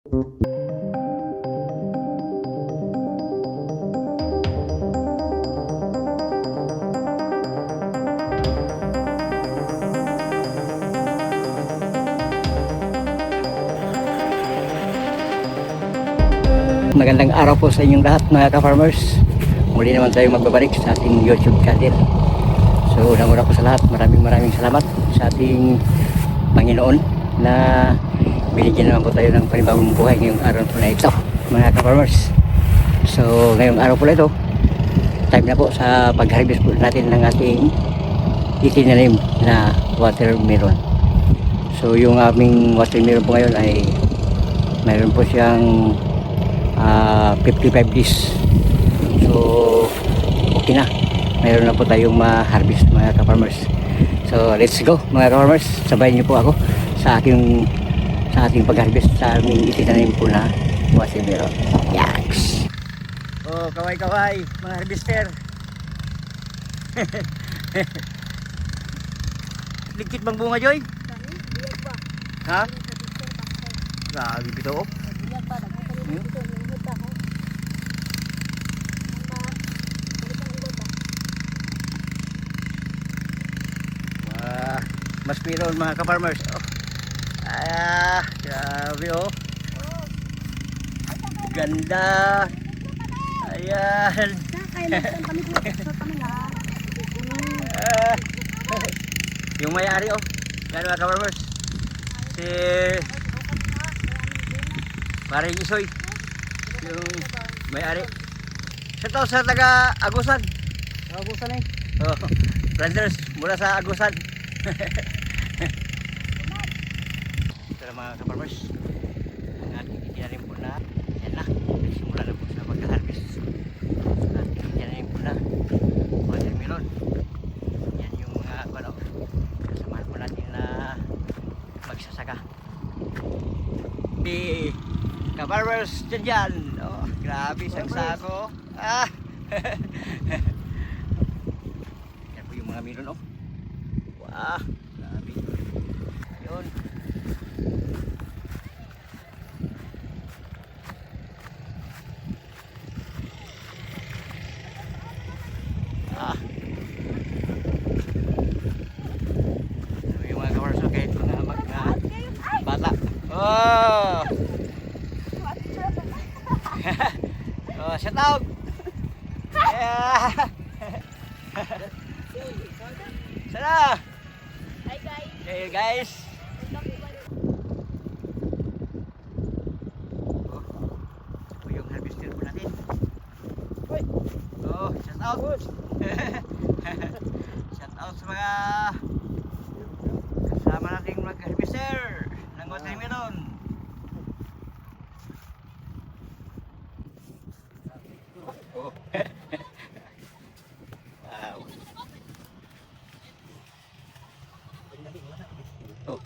Magandang araw po sa inyong lahat mga ka-farmers. Muli naman tayong magbabalik sa ating YouTube channel. So unang-una po sa lahat, maraming salamat sa ating Panginoon na binigyan naman po tayo ng panibagong buhay ngayong araw po na ito mga ka-farmers. So ngayong araw po na ito, time na po sa pag-harvest po natin ng ating itinanim na watermelon. So yung aming watermelon po ngayon ay mayroon po siyang 55 days. So okay na, mayroon na po tayong ma-harvest mga ka-farmers. So let's go mga ka-farmers, sabayan niyo po ako sa ating pag-harvest sa aming itinanim po na watermelon. Yaks! Oh, kaway mga harvester. Ligkit bang bunga, Joy? Ha? Grabe bito oh. Mas meron mga ka-farmers. Oh. Grabe oh. Ganda. Ayan. Yung may-ari oh. Yan mga ka-farmers. Si Paring Isoy. Yung may-ari. Sa sa taga Agusan. Agusan eh. Oh. Brothers mula sa Agusan. Ito na mga ka-farmers, ang ating itinanim po na yan na, simula na po sa pagka-harvest at itinanim po na watermelon. Yan yung mga kasamahan po natin na magsasaka. Di ka-farmers dyan, oh, grabe isang sako. Yan po yung mga melon oh. Wah, grabe. Yun. Yung mga kawarso kahit mga bata. Oh! Oh, shout out! Yeah! Sana! Hi guys! Hey guys! Oh, yung harvester po natin. Oh, shout out! Shout out sa mga kasama nating mag-harvester ng watermelon. Oh. Oh.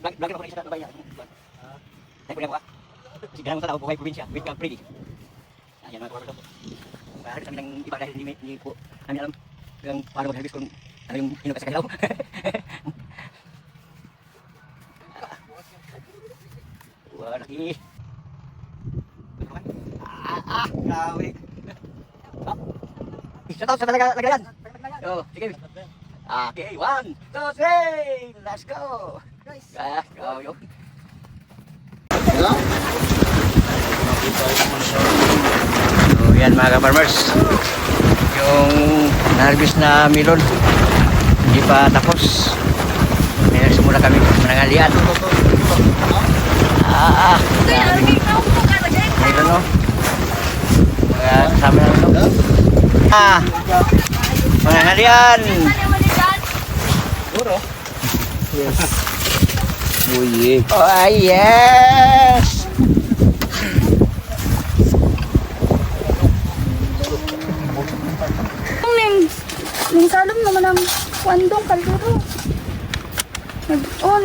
Vlog ako isa na ba yan? Ay punya ko ah. Siguro mo sa tao buhay probinsya, with kang pretty. Ayan mga kawarso. Harus kami ng iba dahil hindi po kami alam yung paano mag-harvest kung ano yung inukat sa kanilaw. Wah, laki. Grabe. Shout out sa lagayan. Oh, sige. Okay, 1, 2, 3, let's go. Go, yo. So, yan mga ka-farmers. Yung na-harvest na melon, hindi pa tapos. May nagsimula kami manangalian. Melon no. Mga kasama namin no. Manangalian. Yes. Oh yeah. Oh yes. Ning salom naman ang kwandong kaldero. Oh,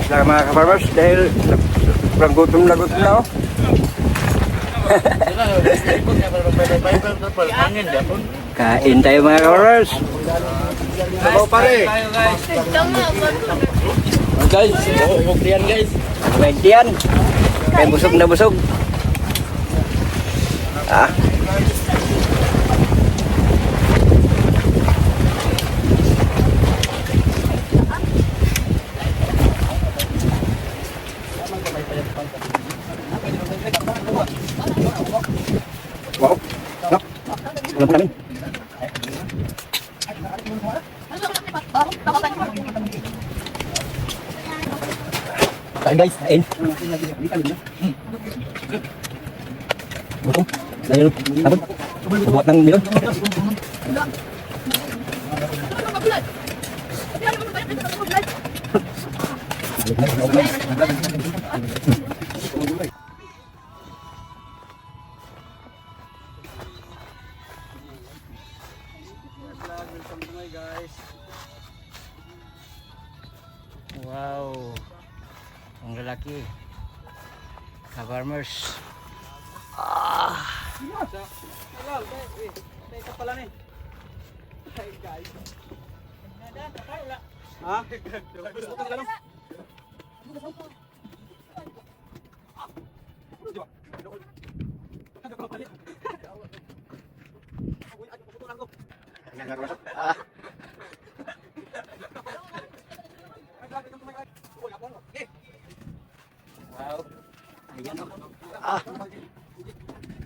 Selamat mga ka-farmers dahil gutom na oh. Kain tayo mga ka-farmers. Sabaw pare. Guys, huwag yan guys. 20 yan. Kaya busog na busog. Ah. Wow. No. Alam po namin. Kain guys, kain. Gutom. Dahil tapon. Buhat ng milon. Wow. Ang lalaki. Ka-farmers. Ah. Ah. Wow. Ayan o. Ah.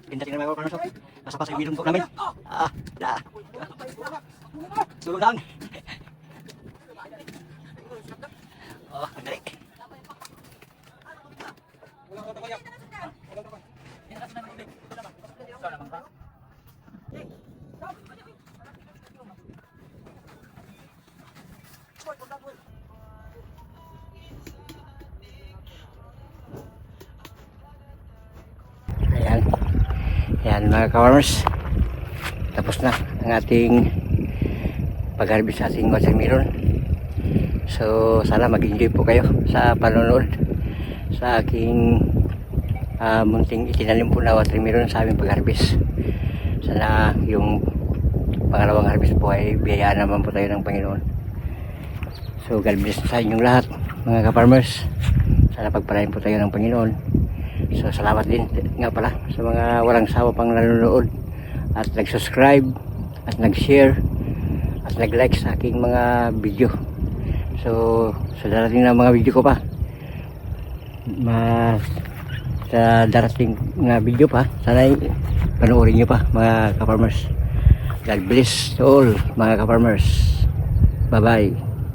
Pinda tingnan mga kapatid. Nasa pa sa bilong po namin. Ah. Da. Tulog lang. Oh, ang dali. Ayan. Ayan mga ka-farmers. Tapos na ang ating pag-harvest sa ating watermelon. So sana mag-enjoy po kayo sa panonood sa aking munting itinanim po na watermelon sa aming pag-harvest. Sana yung pangalawang harvest po ay biyayaan naman po tayo ng Panginoon. So God bless sa inyong lahat mga ka-farmers. Sana pagpalain po tayo ng Panginoon. So salamat din nga pala sa mga walang sawa pang nanonood at nag-subscribe at nag-share at nag-like sa aking mga video. So sa darating na mga video ko pa, sa darating na video pa, sana panoorin nyo pa mga ka-farmers. God bless to all mga ka-farmers. Bye bye.